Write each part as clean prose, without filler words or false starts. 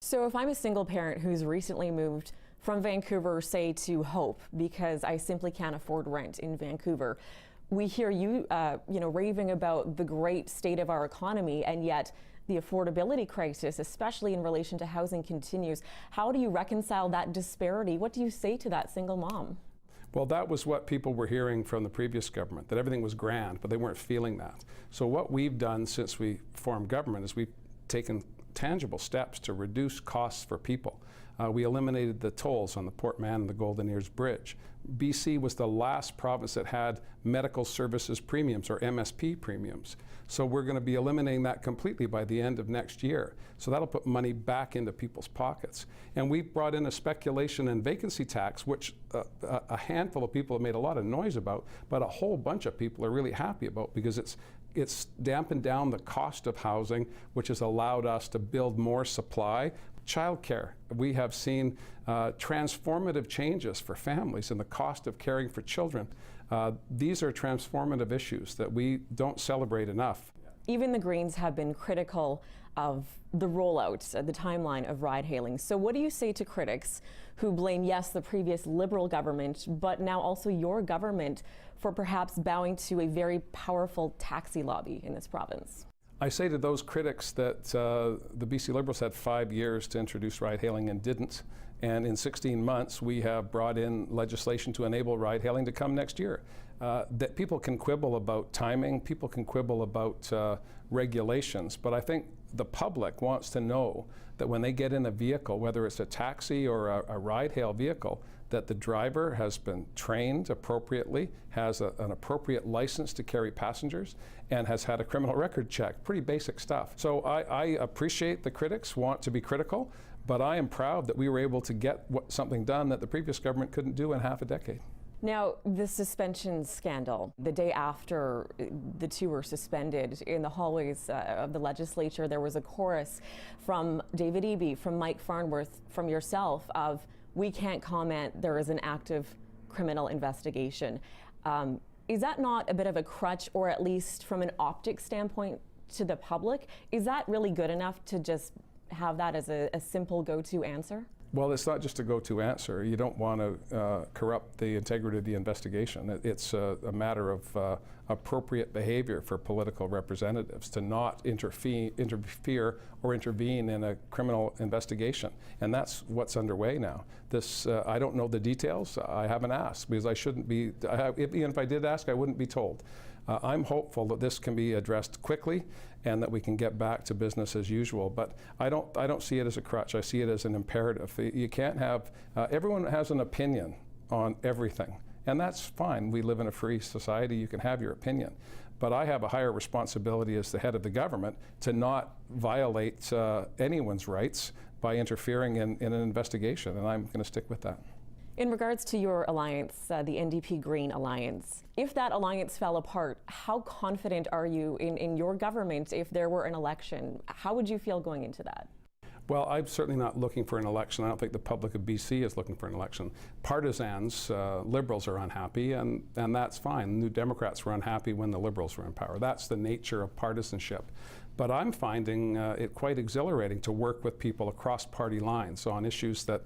So if I'm a single parent who's recently moved from Vancouver, say, to Hope, because I simply can't afford rent in Vancouver, we hear you, raving about the great state of our economy, and yet the affordability crisis, especially in relation to housing, continues. How do you reconcile that disparity? What do you say to that single mom? Well, that was what people were hearing from the previous government, that everything was grand, but they weren't feeling that. So what we've done since we formed government is we've taken tangible steps to reduce costs for people. We eliminated the tolls on the Port Mann and the Golden Ears Bridge. BC was the last province that had medical services premiums, or MSP premiums. So we're going to be eliminating that completely by the end of next year. So that'll put money back into people's pockets. And we brought in a speculation and vacancy tax, which a handful of people have made a lot of noise about, but a whole bunch of people are really happy about, because it's dampened down the cost of housing, which has allowed us to build more supply. Childcare, we have seen transformative changes for families in the cost of caring for children. These are transformative issues that we don't celebrate enough. Even the Greens have been critical of the rollout, the timeline of ride-hailing. So what do you say to critics who blame, yes, the previous Liberal government, but now also your government for perhaps bowing to a very powerful taxi lobby in this province? I say to those critics that the BC Liberals had 5 years to introduce ride-hailing and didn't. And in 16 months, we have brought in legislation to enable ride-hailing to come next year. That people can quibble about timing, people can quibble about regulations, but I think the public wants to know that when they get in a vehicle, whether it's a taxi or a ride-hail vehicle, that the driver has been trained appropriately, has an appropriate license to carry passengers, and has had a criminal record check. Pretty basic stuff. So I appreciate the critics want to be critical, but I am proud that we were able to get something done that the previous government couldn't do in half a decade. Now, the suspension scandal, the day after the two were suspended in the hallways of the legislature, there was a chorus from David Eby, from Mike Farnworth, from yourself of, "We can't comment, there is an active criminal investigation." Is that not a bit of a crutch, or at least from an optic standpoint to the public? Is that really good enough to just have that as a simple go-to answer? Well, it's not just a go-to answer. You don't want to corrupt the integrity of the investigation. It's a matter of appropriate behavior for political representatives to not interfere or intervene in a criminal investigation. And that's what's underway now. This, I don't know the details. I haven't asked, because I shouldn't be, even if I did ask, I wouldn't be told. I'm hopeful that this can be addressed quickly and that we can get back to business as usual. But I don't see it as a crutch. I see it as an imperative. You can't have, everyone has an opinion on everything. And that's fine. We live in a free society. You can have your opinion. But I have a higher responsibility as the head of the government to not violate anyone's rights by interfering in an investigation. And I'm going to stick with that. In regards to your alliance, the NDP Green Alliance, if that alliance fell apart, how confident are you in your government if there were an election? How would you feel going into that? Well, I'm certainly not looking for an election. I don't think the public of BC is looking for an election. Partisans, Liberals are unhappy, and that's fine. New Democrats were unhappy when the Liberals were in power. That's the nature of partisanship. But I'm finding it quite exhilarating to work with people across party lines on issues that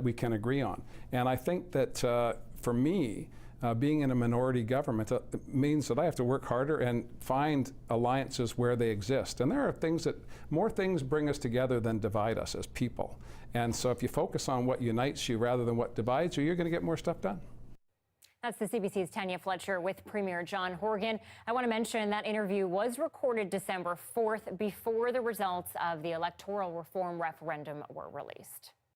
we can agree on. And I think that for me, being in a minority government means that I have to work harder and find alliances where they exist. And there are things that, more things bring us together than divide us as people. And so if you focus on what unites you rather than what divides you, you're going to get more stuff done. That's the CBC's Tanya Fletcher with Premier John Horgan. I want to mention that interview was recorded December 4th before the results of the electoral reform referendum were released.